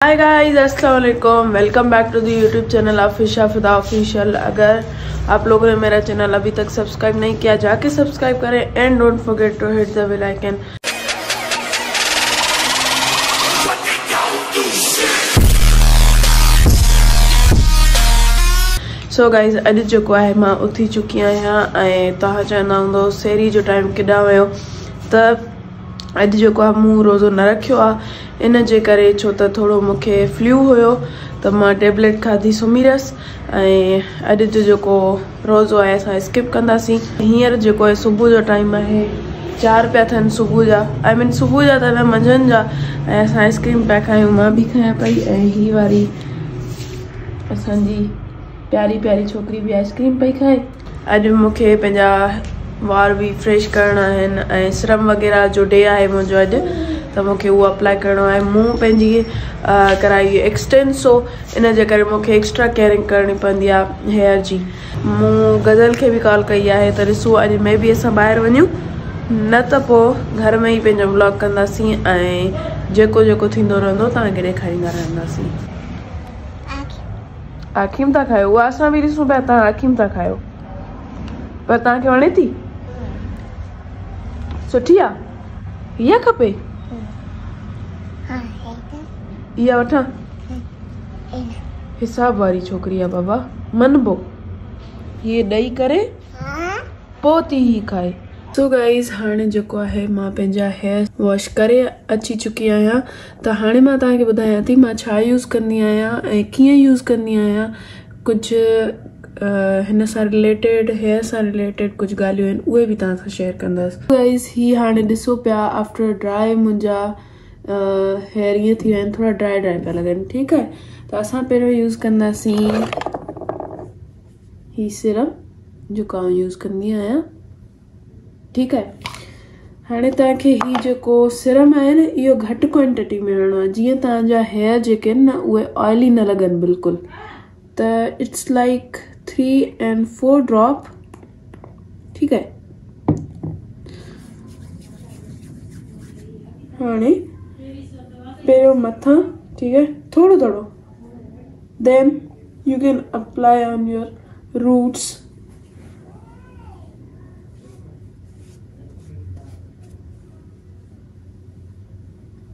हाय guys, अस्सलाम वालेकुम। Welcome back to the YouTube channel Afisha Fida official. अगर आप लोगों ने मेरा चैनल अभी तक सब्सक्राइब नहीं किया, जाके सब्सक्राइब करें and don't forget to hit the bell icon. So guys, अॼु जेको आहे मां उथी चुकी आहियां ऐं तव्हां चवंदा हूंदो सेरी जो टाइम केॾांहुं वियो। त अॼु जेको आहे मूं रोज़ो न रखियो आहे, इन जे करे छो त थोरो मूंखे फ्लू हुयो त मां टेबलेट खाधी सुम्ही रहियसि। ऐं अॼु जो जेको रोज़ो आहे असां स्किप कंदासीं। हींअर जेको आहे सुबुह जो टाइम आहे, 4 पिया थियनि सुबुह जा। आई मीन सुबुह जा त न, मंझंदि जा। ऐं असां आइस्क्रीम पिया खायूं, मां बि खायां पई ऐं हीअ वारी असांजी प्यारी प्यारी छोकिरी बि आइस्क्रीम पई खाए। अॼु मूंखे पंहिंजा वार भी फ्रेश करना आहिनि ऐं सीरम वग़ैरह जो डे आहे मुंहिंजो अॼु, त मूंखे उहो अप्लाई करिणो आहे। मूं पंहिंजी कराई एक्सटेंसो, इन जे करे मूंखे एक्स्ट्रा केयरिंग करणी पवंदी आहे हेयर जी। मूं गज़ल खे बि कॉल कई आहे त ॾिसो अॼु में बि असां ॿाहिरि वञूं, न त पोइ घर में ई पंहिंजो व्लॉग कंदासीं ऐं जेको जेको थींदो रहंदो तव्हांखे ॾेखारींदा रहंदासीं। आखीम था खायो? उहा असां बि ॾिसूं पिया तव्हां आखीम था खायो, पर तव्हांखे वणे थी? सुठी आहे? इहा खपे? इहा वठां? हिसाब वारी छोकिरी आहे बाबा, मनबो। हीअ ॾेई करे पोइ थी ही खाए। सो गाइस, हाणे जेको आहे मां पंहिंजा हेयर वॉश करे अची चुकी आहियां। त हाणे मां तव्हांखे ॿुधायां थी मां छा यूज़ कंदी आहियां ऐं कीअं यूज़ कंदी आहियां। कुझु हिन सां रिलेटेड, हेयर सां रिलेटेड कुझु ॻाल्हियूं आहिनि, उहे बि तव्हां सां शेयर कंदसि। गाइस, हीअ हाणे ॾिसो पिया आफ्टर ड्राई मुंहिंजा हेयर ईअं थी विया आहिनि, थोरा ड्राई पिया लॻनि। ठीकु आहे, त असां पहिरियों यूज़ कंदासीं ही सीरम जेको आउं यूज़ कंदी आहियां। ठीकु आहे, हाणे तव्हांखे ही जेको सीरम आहे न, इहो घटि क्वांटिटी में हणिणो आहे, जीअं तव्हांजा हेयर जेके आहिनि न उहे ऑयली न लॻनि बिल्कुलु। त इट्स लाइक 3 and 4 ड्रॉप। ठीकु आहे, हाणे पहिरियों मथां, ठीकु आहे, थोरो थोरो, then you can apply on your roots.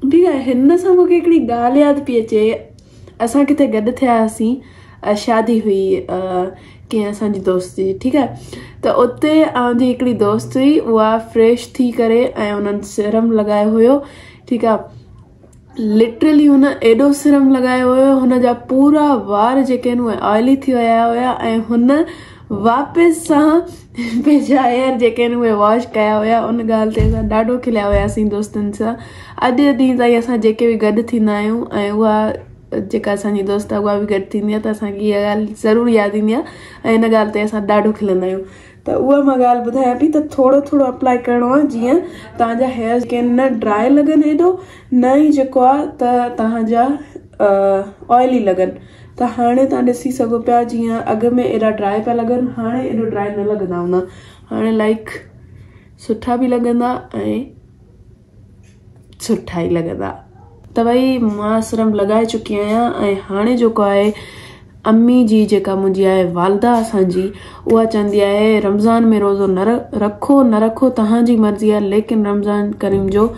ठीकु आहे, हिन सां मूंखे हिकिड़ी ॻाल्हि यादि पई अचे। असां किथे गॾु थिया हुआसीं, शादी हुई कंहिं असांजी दोस्त जी। ठीकु आहे, त उते मुंहिंजी हिकिड़ी दोस्त हुई, उहा फ्रेश थी करे ऐं उन्हनि सीरम लॻायो हुयो। ठीकु आहे, लिटरली हुन एॾो सीरम लॻायो हुयो, हुनजा पूरा वार जेके आहिनि उहे ऑयली थी विया हुया ऐं हुन वापसि सां पंहिंजा हेयर जेके आहिनि उहे वॉश कया हुया। उन ॻाल्हि ते असां ॾाढो खिलिया हुयासीं दोस्तनि सां। अॼु ॾींहं ताईं असां जेके बि गॾु थींदा आहियूं ऐं उहा जेका असांजी दोस्त आहे उहा बि गॾु थींदी आहे, त असांखे इहा ॻाल्हि ज़रूरु यादि ईंदी आहे ऐं हिन ॻाल्हि ते असां ॾाढो खिलंदा आहियूं। त उहा मां ॻाल्हि ॿुधायां पई, त थोरो थोरो अप्लाई करिणो आहे, जीअं तव्हांजा हेयर जेके आहिनि न ड्राई लॻनि एॾो, न ई जेको आहे त तव्हांजा ऑयली लॻनि। त हाणे तव्हां ॾिसी सघो पिया, जीअं अॻु में एॾा ड्राई पिया लॻनि, हाणे एॾो ड्राई न लॻंदा हूंदा। हाणे लाइक सुठा बि लॻंदा ऐं सुठा ई लॻंदा। त भई मां सीरम लॻाए चुकी आहियां ऐं हाणे जेको आहे अम्मी जी जेका मुंहिंजी आहे वालदा असांजी, उहा चवंदी आहे रमज़ान में रोज़ो न रखो न रखो तव्हांजी मर्ज़ी आहे, लेकिन रमज़ान करीम जो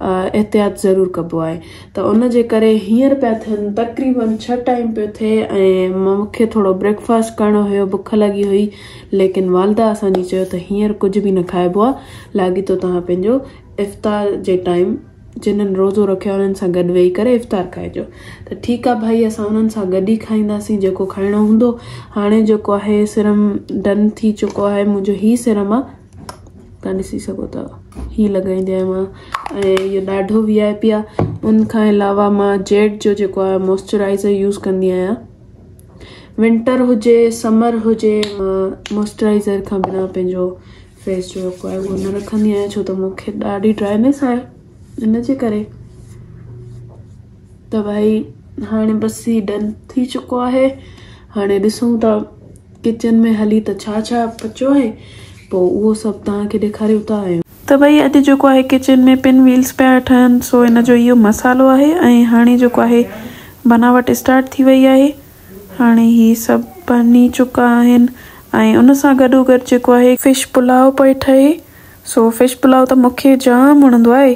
एहतियात ज़रूरु कबो आहे। त उन जे करे हींअर पिया थियनि तक़रीबन 6 टाइम पियो थिए ऐं मूंखे थोरो ब्रेकफास्ट करिणो हुयो, बुख लॻी हुई, लेकिन वालदा असांजी चयो त हींअर कुझु बि न खाइबो आहे, लाॻी तो तव्हां पंहिंजो इफ़्तार जे टाइम जिन्हनि रोज़ो रखियो उन्हनि सां गॾु वेही करे इफ़्तार खाइजो। त ठीकु आहे भाई, असां उन्हनि सां गॾु ई खाईंदासीं जेको खाइणो हूंदो। हाणे जेको आहे सीरम डन थी चुको आहे मुंहिंजो। ही सीरम आहे, तव्हां ॾिसी सघो था, ही लॻाईंदी आहियां मां ऐं इहो ॾाढो VIP आहे। उनखां अलावा मां जेड जो जेको आहे मॉइस्चराइज़र यूज़ कंदी आहियां। विंटर हुजे समर हुजे, मां मॉइस्चराइज़र खां बिना पंहिंजो फेस जो जेको आहे उहो न रखंदी आहियां, छो त मूंखे ॾाढी ड्राइनेस आहे इन जे करे। त भाई हाणे बसि ही डन थी चुको आहे। हाणे ॾिसूं था किचन में हली त छा छा पचो आहे, पोइ उहो सभु तव्हांखे ॾेखारियूं था। त भई अॼु जेको आहे किचन में पिन व्हील्स पिया ठहनि, सो इन जो इहो मसालो आहे। ऐं हाणे जेको आहे बनावट स्टार्ट थी वई आहे। हाणे ही सब बनी चुका आहिनि ऐं उन सां गॾोगॾु जेको आहे फिश पुलाव पई ठहे। सो फिश पुलाव त मूंखे जाम वणंदो आहे।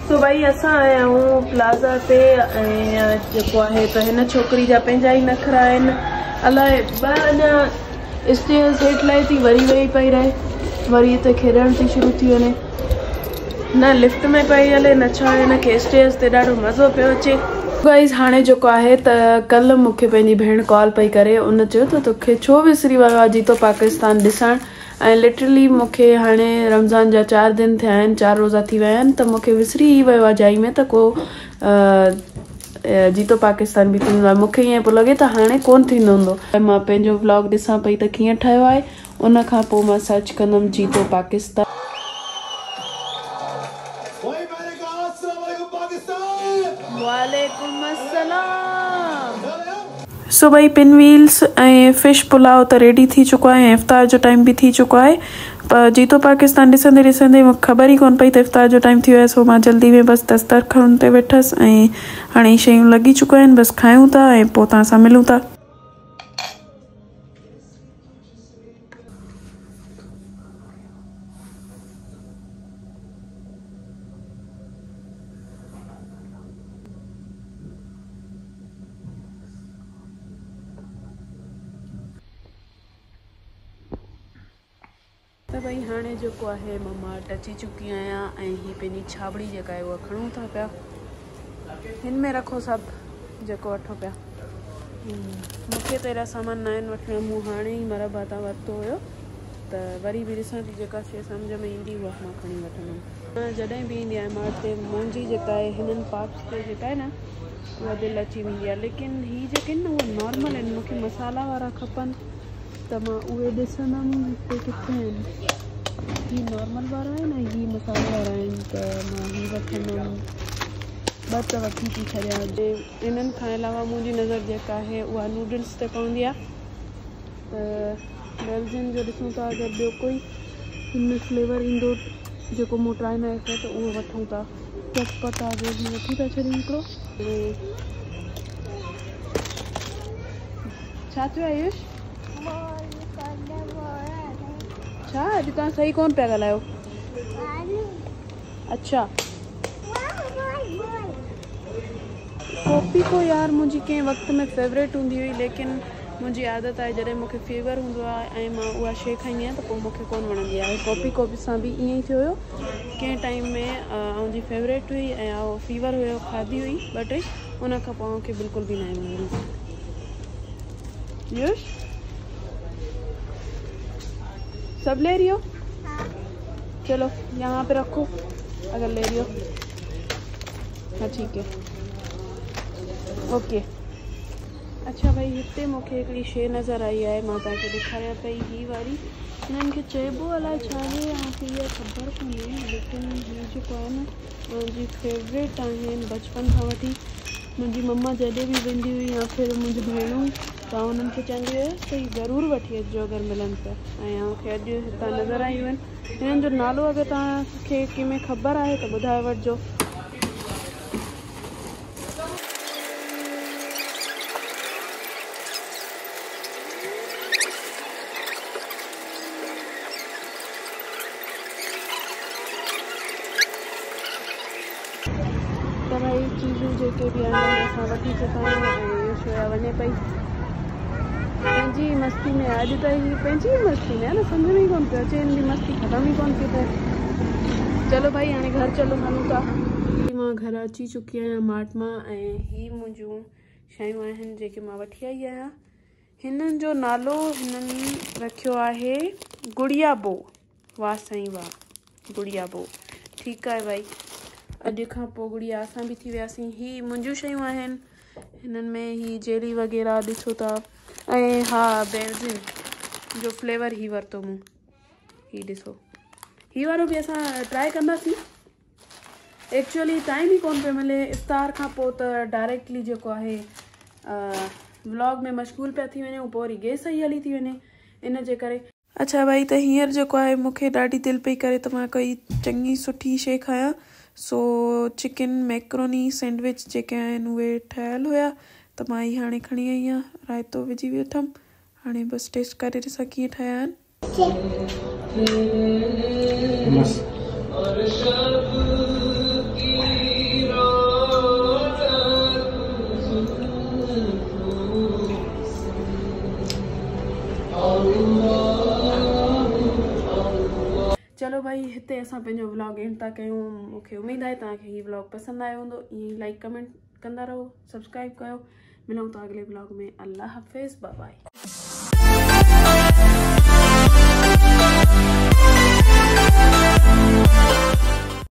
सो भाई असां आया आहियूं प्लाज़ा ते ऐं जेको आहे त हिन छोकिरी जा पंहिंजा ई नखरा आहिनि। अलाए अञा स्टेयर्स हेठि लाइ थी वरी वेही पई रहे, वरी हिते खेॾण थी शुरू थी वञे। न लिफ्ट में पई हले न छा, हिनखे स्टेयर्स ते ॾाढो मज़ो पियो अचे। गाइस हाणे जेको आहे त कल्ह मूंखे पंहिंजी भेण कॉल पई करे, उन चयो त तोखे छो विसरी वियो आहे जीतो पाकिस्तान ॾिसण। ऐं लिटरली मूंखे हाणे रमज़ान जा 4 दिन थिया आहिनि, 4 रोज़ा थी विया आहिनि, त मूंखे विसरी ई वियो आहे जाई में त को जीतो पाकिस्तान बि थींदो आहे। मूंखे ईअं पियो लॻे त हाणे कोन थींदो हूंदो। मां पंहिंजो व्लॉग ॾिसां पई त कीअं ठहियो आहे, उन खां पोइ मां सर्च कंदमि जीतो पाकिस्तान। वालेकुम अस्सलाम। सो भाई पिन व्हील्स ऐं फिश पुलाव त रेडी थी चुको आहे, इफ्तार जो टाइम बि थी चुको आहे। पर जीतो पाकिस्तान ॾिसंदे ॾिसंदे मूंखे ख़बर ई कोन पई त इफ्तार जो टाइम थी वियो आहे। सो मां जल्दी में बसि दस्तरखान ते वेठसि ऐं हाणे शयूं लॻी चुकियूं आहिनि, बसि खायूं था ऐं पोइ तव्हां सां मिलूं था। त भई हाणे जेको आहे मां मार्ट अची चुकी आहियां ऐं हीअ पंहिंजी छाबड़ी जेका आहे उहा खणूं था पिया। हिन में रखो सभु जेको वठो पिया। मूंखे त अहिड़ा सामान न आहिनि वठणा, मूं हाणे ई मरबा तां वरितो हुयो, त वरी बि ॾिसां थी जेका शइ सम्झ में ईंदी उहा मां खणी वठंदमि। जॾहिं बि ईंदी आहे मार्ट ते मुंहिंजी जेका आहे हिननि पार्ट्स ते जेका आहे न उहा दिलि अची वेंदी आहे, लेकिन हीअ जेके आहिनि न उहे नॉर्मल आहिनि। मूंखे मसाला वारा खपनि त मां उहे ॾिसंदमि हिते किथे आहिनि। हीअ नॉर्मल वारा आहिनि ऐं हीअ मसाले वारा आहिनि, त मां हीअ वठंदमि। ॿ त वठी थी छॾियां। इन्हनि खां अलावा मुंहिंजी नज़र जेका आहे उहा नूडल्स ते पवंदी आहे, त बेल्जियन जो ॾिसूं था अगरि ॿियो कोई हिन फ्लेवर ईंदो जेको मूं ट्राई न कयो त उहो वठूं था। चटपटा जो बि वठी था छॾियूं हिकिड़ो। छा थियो आयुष? छा अॼु तव्हां सही कोन पिया ॻाल्हायो? अच्छा कॉपी को यार मुंहिंजी कंहिं वक़्त में फेवरेट हूंदी हुई, लेकिन मुंहिंजी आदत आहे जॾहिं मूंखे फीवर हूंदो आहे ऐं मां उहा शइ खाईंदी आहियां त पोइ मूंखे कोन वणंदी आहे। कॉपी सां बि ईअं ई थियो हुयो। कंहिं टाइम में मुंहिंजी फेवरेट हुई ऐं फीवर हुयो, खाधी हुई 2-3, उन खां पोइ मूंखे बिल्कुल भी नहीं वणंदी। यश सब ले रही हो? चलो यहाँ पे रखो अगर ले रही हो। हाँ ठीक है ओके। अच्छा भाई हिते मूंखे हिकिड़ी शइ नज़र आई आहे, मां तव्हांखे ॾेखारियां पई। हीअ वारी हिननि खे चइबो अलाए छा आहे, मूंखे इहा ख़बर कोन्हे, लेकिन हीअ जेको आहे न मुंहिंजी फेवरेट आहिनि बचपन खां वठी। मुंहिंजी मम्मा जॾहिं बि वेंदी हुई या फिर मुंहिंजी भेणूं, त उन्हनि खे चवंदी हुयसि त हीअ ज़रूरु वठी अचिजो अगरि मिलनि त। ऐं मूंखे अॼु हितां नज़र आयूं आहिनि। हिननि जो नालो अगरि तव्हांखे कंहिंमें ख़बर आहे त ॿुधाए वठिजो। त भाई चीज़ूं जेके बि आहिनि असां वठी चुका आहियूं ऐं शोया वञे पई पंहिंजी मस्ती में। अॼु त ही पंहिंजी मस्ती में आहे न, सम्झ में ई कोन पियो अचे, हिन जी मस्ती ख़तम ई कोन थी थिए। चलो भाई हाणे घर चलो वञूं था। मां घर अची चुकी आहियां मार्ट मां ऐं ही मुंहिंजूं शयूं आहिनि जेके मां वठी आई आहियां। हिननि जो नालो हिननि रखियो आहे गुड़िया बो। वाह साईं वाह, गुड़िया बो। ठीकु आहे भाई, अॼु खां पोइ गुड़िया असां बि थी वियासीं। ही मुंहिंजूं शयूं आहिनि, हिननि में ही जेली वग़ैरह ॾिसो था। ऐं हा बेल्जियन जो फ्लेवर ही वरितो मूं, ही ॾिसो, ही वारो बि असां ट्राई कंदासीं। एक्चुअली टाइम ई कोन पियो मिले इफ़्तार खां पोइ, त डायरेक्टली जेको आहे व्लॉग में मशगूल पिया थी वञूं, पोइ वरी गैस ई हली थी वञे इन जे करे। अच्छा भाई त हींअर जेको आहे मूंखे ॾाढी दिलि पई करे त मां कोई चङी सुठी शइ खायां। सो चिकन मैक्रोनी सैंडविच जेके आहिनि उहे ठहियल हुया त मां ई हाणे खणी आई आहियां, रायतो विझी वठमि। हाणे बसि टेस्ट करे ॾिसां कीअं ठाहिया आहिनि। चलो भाई, हिते असां पंहिंजो व्लॉग एंड था कयूं। मूंखे उमेद आहे तव्हांखे हीउ व्लॉग पसंदि आयो हूंदो। ईअं ई लाइक कमेंट कंदा रहो, सब्सक्राइब कयो। मिलूं था अगले व्लॉग में। अल्लाह हाफ़िज़, बाय बाय।